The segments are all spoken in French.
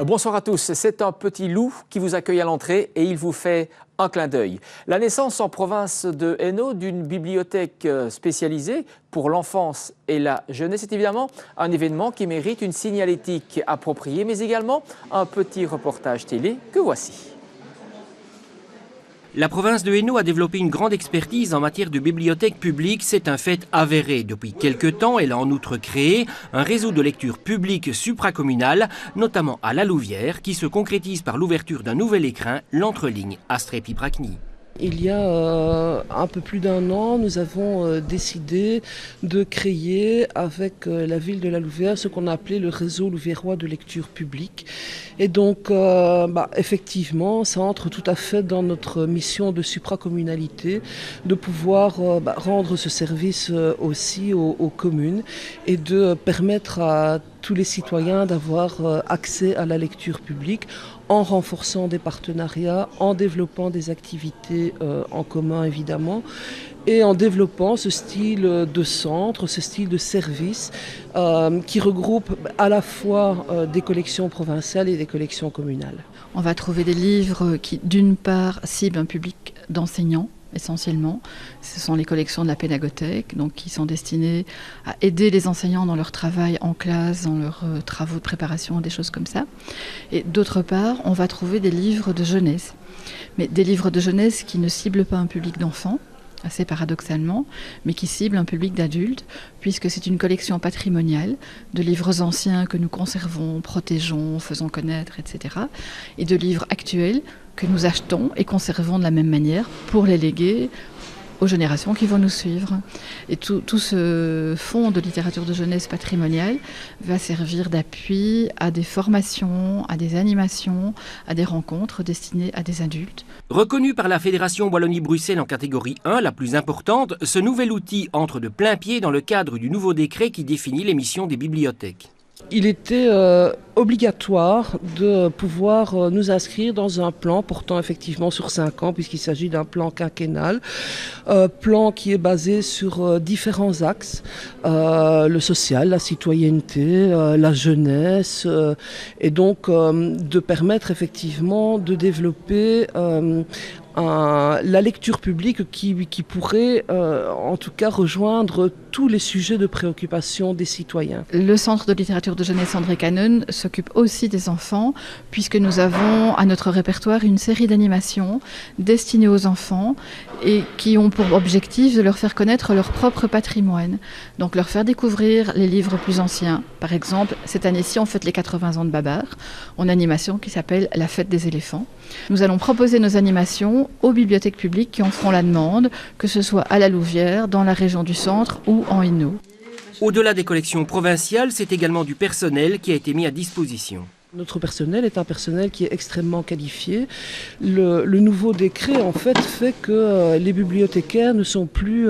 Bonsoir à tous, c'est un petit loup qui vous accueille à l'entrée et il vous fait un clin d'œil. La naissance en province de Hainaut d'une bibliothèque spécialisée pour l'enfance et la jeunesse est évidemment un événement qui mérite une signalétique appropriée, mais également un petit reportage télé que voici. La province de Hainaut a développé une grande expertise en matière de bibliothèque publique, c'est un fait avéré. Depuis quelques temps, elle a en outre créé un réseau de lecture publique supracommunal, notamment à La Louvière, qui se concrétise par l'ouverture d'un nouvel écrin, l'entreligne Astrée-Pipracny. Il y a un peu plus d'un an, nous avons décidé de créer avec la ville de La Louvière ce qu'on a appelé le réseau louviérois de lecture publique. Et donc, effectivement, ça entre tout à fait dans notre mission de supracommunalité, de pouvoir rendre ce service aussi aux communes et de permettre à tous les citoyens d'avoir accès à la lecture publique en renforçant des partenariats, en développant des activités en commun évidemment, et en développant ce style de centre, ce style de service qui regroupe à la fois des collections provinciales et des collections communales. On va trouver des livres qui, d'une part, ciblent un public d'enseignants, essentiellement. Ce sont les collections de la Pédagothèque, donc qui sont destinées à aider les enseignants dans leur travail en classe, dans leurs travaux de préparation, des choses comme ça. Et d'autre part, on va trouver des livres de jeunesse. Mais des livres de jeunesse qui ne ciblent pas un public d'enfants, assez paradoxalement, mais qui ciblent un public d'adultes, puisque c'est une collection patrimoniale de livres anciens que nous conservons, protégeons, faisons connaître, etc. Et de livres actuels que nous achetons et conservons de la même manière pour les léguer aux générations qui vont nous suivre. Et tout ce fonds de littérature de jeunesse patrimoniale va servir d'appui à des formations, à des animations, à des rencontres destinées à des adultes. Reconnu par la Fédération Wallonie-Bruxelles en catégorie 1, la plus importante, ce nouvel outil entre de plein pied dans le cadre du nouveau décret qui définit les missions des bibliothèques. Il était obligatoire de pouvoir nous inscrire dans un plan portant effectivement sur 5 ans, puisqu'il s'agit d'un plan quinquennal, plan qui est basé sur différents axes, le social, la citoyenneté, la jeunesse, et donc de permettre effectivement de développer la lecture publique qui pourrait en tout cas rejoindre tous les sujets de préoccupation des citoyens. Le Centre de littérature de jeunesse André Canon s'occupe aussi des enfants, puisque nous avons à notre répertoire une série d'animations destinées aux enfants et qui ont pour objectif de leur faire connaître leur propre patrimoine. Donc leur faire découvrir les livres plus anciens. Par exemple, cette année-ci, on fête les 80 ans de Babar. On a une animation qui s'appelle La fête des éléphants. Nous allons proposer nos animations aux bibliothèques publiques qui en feront la demande, que ce soit à La Louvière, dans la région du centre ou en Hainaut. Au-delà des collections provinciales, c'est également du personnel qui a été mis à disposition. Notre personnel est un personnel qui est extrêmement qualifié. Le nouveau décret, en fait que les bibliothécaires ne sont plus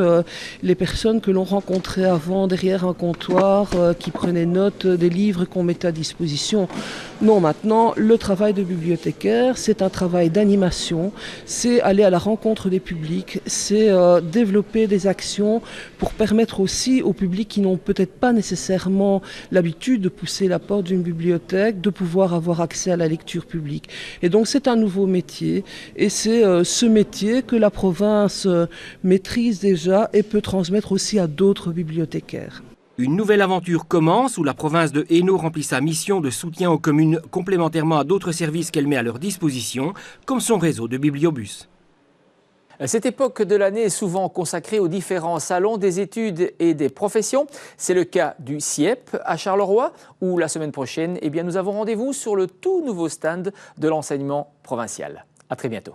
les personnes que l'on rencontrait avant derrière un comptoir, qui prenaient note des livres qu'on mettait à disposition. Non, maintenant, le travail de bibliothécaire, c'est un travail d'animation, c'est aller à la rencontre des publics, c'est développer des actions pour permettre aussi aux publics qui n'ont peut-être pas nécessairement l'habitude de pousser la porte d'une bibliothèque, de pouvoir avoir accès à la lecture publique. Et donc c'est un nouveau métier et c'est ce métier que la province maîtrise déjà et peut transmettre aussi à d'autres bibliothécaires. Une nouvelle aventure commence où la province de Hainaut remplit sa mission de soutien aux communes complémentairement à d'autres services qu'elle met à leur disposition, comme son réseau de bibliobus. Cette époque de l'année est souvent consacrée aux différents salons des études et des professions. C'est le cas du CIEP à Charleroi, où la semaine prochaine, nous avons rendez-vous sur le tout nouveau stand de l'enseignement provincial. À très bientôt.